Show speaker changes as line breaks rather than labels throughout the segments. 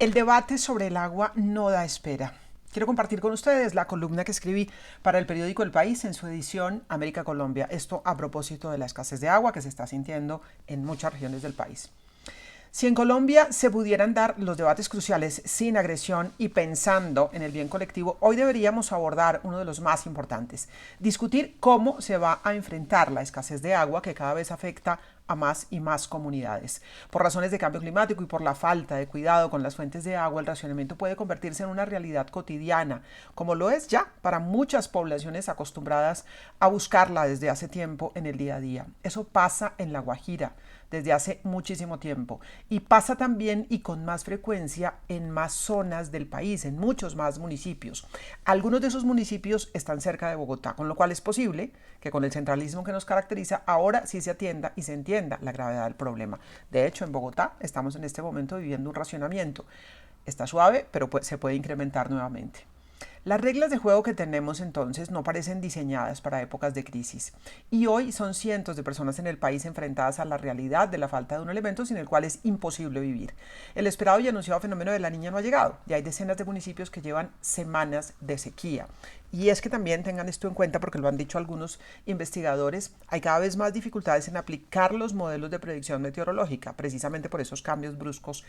El debate sobre el agua no da espera. Quiero compartir con ustedes la columna que escribí para el periódico El País en su edición América Colombia. Esto a propósito de la escasez de agua que se está sintiendo en muchas regiones del país. Si en Colombia se pudieran dar los debates cruciales sin agresión y pensando en el bien colectivo, hoy deberíamos abordar uno de los más importantes, discutir cómo se va a enfrentar la escasez de agua que cada vez afecta a más y más comunidades. Por razones de cambio climático y por la falta de cuidado con las fuentes de agua, el racionamiento puede convertirse en una realidad cotidiana, como lo es ya para muchas poblaciones acostumbradas a buscarla desde hace tiempo en el día a día. Eso pasa en La Guajira desde hace muchísimo tiempo y pasa también y con más frecuencia en más zonas del país, en muchos más municipios. Algunos de esos municipios están cerca de Bogotá, con lo cual es posible que con el centralismo que nos caracteriza ahora sí se atienda y se entienda la gravedad del problema. De hecho, en Bogotá estamos en este momento viviendo un racionamiento. Está suave, pero se puede incrementar nuevamente. Las reglas de juego que tenemos entonces no parecen diseñadas para épocas de crisis y hoy son cientos de personas en el país enfrentadas a la realidad de la falta de un elemento sin el cual es imposible vivir. El esperado y anunciado fenómeno de la Niña no ha llegado y hay decenas de municipios que llevan semanas de sequía. Y es que también tengan esto en cuenta porque lo han dicho algunos investigadores, hay cada vez más dificultades en aplicar los modelos de predicción meteorológica, precisamente por esos cambios bruscos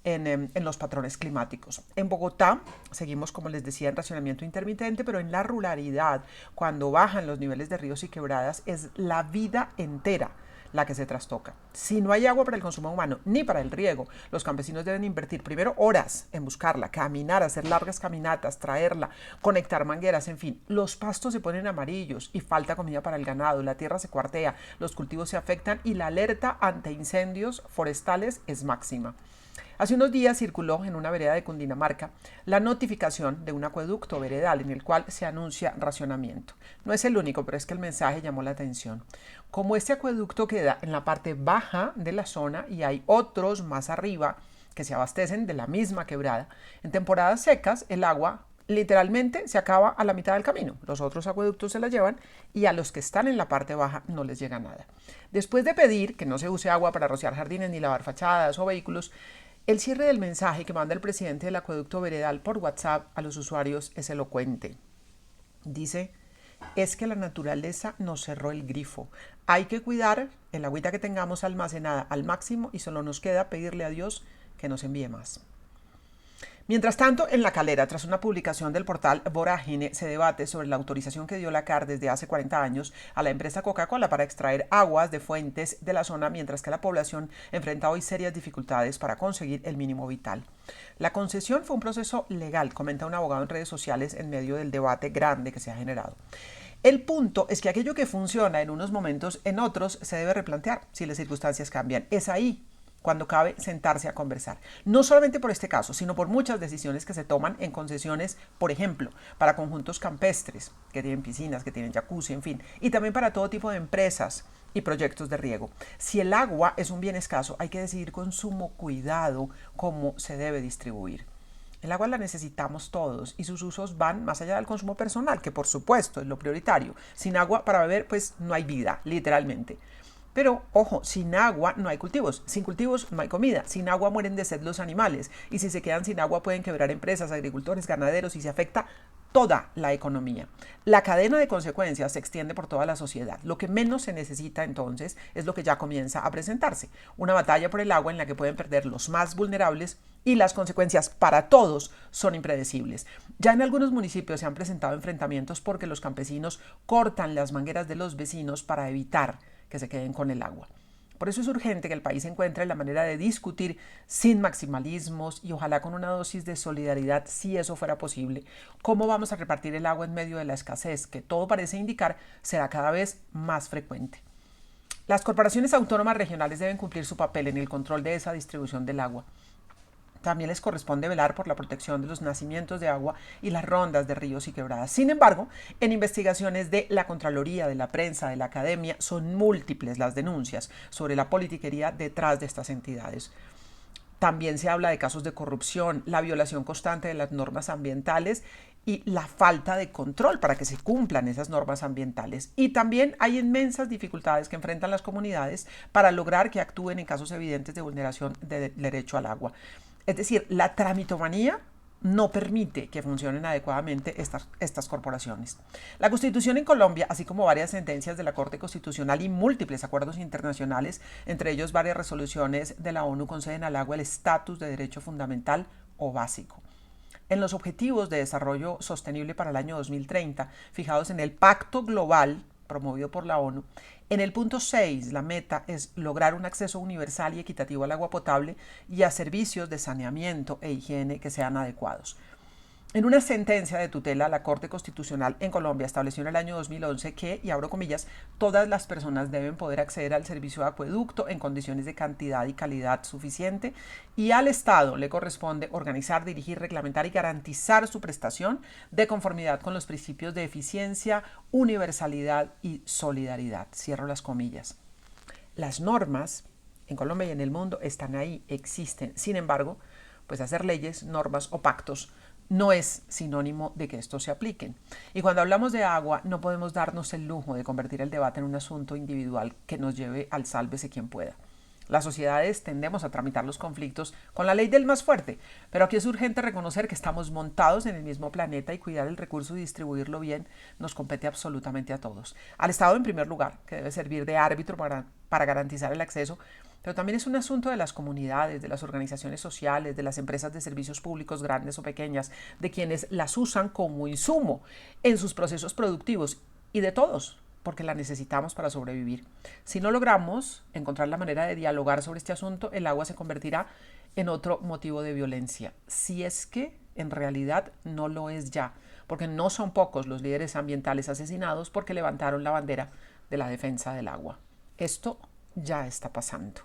en los patrones climáticos. En Bogotá seguimos, como les decía, en racionamiento intermitente, pero en la ruralidad, cuando bajan los niveles de ríos y quebradas, es la vida entera la que se trastoca. Si no hay agua para el consumo humano ni para el riego, los campesinos deben invertir primero horas en buscarla, caminar, hacer largas caminatas, traerla, conectar mangueras, en fin. Los pastos se ponen amarillos y falta comida para el ganado, la tierra se cuartea, los cultivos se afectan y la alerta ante incendios forestales es máxima. Hace unos días circuló en una vereda de Cundinamarca la notificación de un acueducto veredal en el cual se anuncia racionamiento. No es el único, pero es que el mensaje llamó la atención. Como este acueducto queda en la parte baja de la zona y hay otros más arriba que se abastecen de la misma quebrada, en temporadas secas el agua literalmente se acaba a la mitad del camino. Los otros acueductos se la llevan y a los que están en la parte baja no les llega nada. Después de pedir que no se use agua para rociar jardines ni lavar fachadas o vehículos, el cierre del mensaje que manda el presidente del acueducto veredal por WhatsApp a los usuarios es elocuente. Dice, es que la naturaleza nos cerró el grifo. Hay que cuidar el agüita que tengamos almacenada al máximo y solo nos queda pedirle a Dios que nos envíe más. Mientras tanto, en La Calera, tras una publicación del portal Vorágine, se debate sobre la autorización que dio la CAR desde hace 40 años a la empresa Coca-Cola para extraer aguas de fuentes de la zona, mientras que la población enfrenta hoy serias dificultades para conseguir el mínimo vital. La concesión fue un proceso legal, comenta un abogado en redes sociales en medio del debate grande que se ha generado. El punto es que aquello que funciona en unos momentos, en otros se debe replantear si las circunstancias cambian. Es ahí cuando cabe sentarse a conversar. No solamente por este caso, sino por muchas decisiones que se toman en concesiones, por ejemplo, para conjuntos campestres, que tienen piscinas, que tienen jacuzzi, en fin, y también para todo tipo de empresas y proyectos de riego. Si el agua es un bien escaso, hay que decidir con sumo cuidado cómo se debe distribuir. El agua la necesitamos todos y sus usos van más allá del consumo personal, que por supuesto es lo prioritario. Sin agua para beber, pues no hay vida, literalmente. Pero, ojo, sin agua no hay cultivos, sin cultivos no hay comida, sin agua mueren de sed los animales y si se quedan sin agua pueden quebrar empresas, agricultores, ganaderos y se afecta toda la economía. La cadena de consecuencias se extiende por toda la sociedad. Lo que menos se necesita entonces es lo que ya comienza a presentarse, una batalla por el agua en la que pueden perder los más vulnerables y las consecuencias para todos son impredecibles. Ya en algunos municipios se han presentado enfrentamientos porque los campesinos cortan las mangueras de los vecinos para evitar que se queden con el agua. Por eso es urgente que el país encuentre la manera de discutir sin maximalismos y ojalá con una dosis de solidaridad, si eso fuera posible, cómo vamos a repartir el agua en medio de la escasez, que todo parece indicar será cada vez más frecuente. Las corporaciones autónomas regionales deben cumplir su papel en el control de esa distribución del agua. También les corresponde velar por la protección de los nacimientos de agua y las rondas de ríos y quebradas. Sin embargo, en investigaciones de la Contraloría, de la prensa, de la academia, son múltiples las denuncias sobre la politiquería detrás de estas entidades. También se habla de casos de corrupción, la violación constante de las normas ambientales y la falta de control para que se cumplan esas normas ambientales. Y también hay inmensas dificultades que enfrentan las comunidades para lograr que actúen en casos evidentes de vulneración del derecho al agua. Es decir, la tramitomanía no permite que funcionen adecuadamente estas corporaciones. La Constitución en Colombia, así como varias sentencias de la Corte Constitucional y múltiples acuerdos internacionales, entre ellos varias resoluciones de la ONU, conceden al agua el estatus de derecho fundamental o básico. En los Objetivos de Desarrollo Sostenible para el año 2030, fijados en el Pacto Global promovido por la ONU, en el punto 6, la meta es lograr un acceso universal y equitativo al agua potable y a servicios de saneamiento e higiene que sean adecuados. En una sentencia de tutela, la Corte Constitucional en Colombia estableció en el año 2011 que, y abro comillas, todas las personas deben poder acceder al servicio de acueducto en condiciones de cantidad y calidad suficiente, y al Estado le corresponde organizar, dirigir, reglamentar y garantizar su prestación de conformidad con los principios de eficiencia, universalidad y solidaridad. Cierro las comillas. Las normas en Colombia y en el mundo están ahí, existen. Sin embargo, pues hacer leyes, normas o pactos no es sinónimo de que estos se apliquen. Y cuando hablamos de agua, no podemos darnos el lujo de convertir el debate en un asunto individual que nos lleve al sálvese quien pueda. Las sociedades tendemos a tramitar los conflictos con la ley del más fuerte, pero aquí es urgente reconocer que estamos montados en el mismo planeta y cuidar el recurso y distribuirlo bien nos compete absolutamente a todos. Al Estado en primer lugar, que debe servir de árbitro para garantizar el acceso, pero también es un asunto de las comunidades, de las organizaciones sociales, de las empresas de servicios públicos grandes o pequeñas, de quienes las usan como insumo en sus procesos productivos y de todos, porque la necesitamos para sobrevivir. Si no logramos encontrar la manera de dialogar sobre este asunto, el agua se convertirá en otro motivo de violencia, si es que en realidad no lo es ya, porque no son pocos los líderes ambientales asesinados porque levantaron la bandera de la defensa del agua. Esto ya está pasando.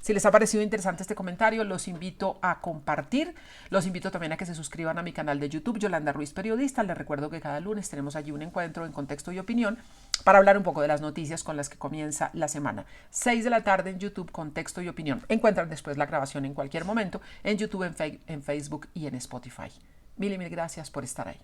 Si les ha parecido interesante este comentario, los invito a compartir. Los invito también a que se suscriban a mi canal de YouTube, Yolanda Ruiz Periodista. Les recuerdo que cada lunes tenemos allí un encuentro en Contexto y Opinión para hablar un poco de las noticias con las que comienza la semana. 6 de la tarde en YouTube, Contexto y Opinión. Encuentran después la grabación en cualquier momento en YouTube, en Facebook y en Spotify. Mil y mil gracias por estar ahí.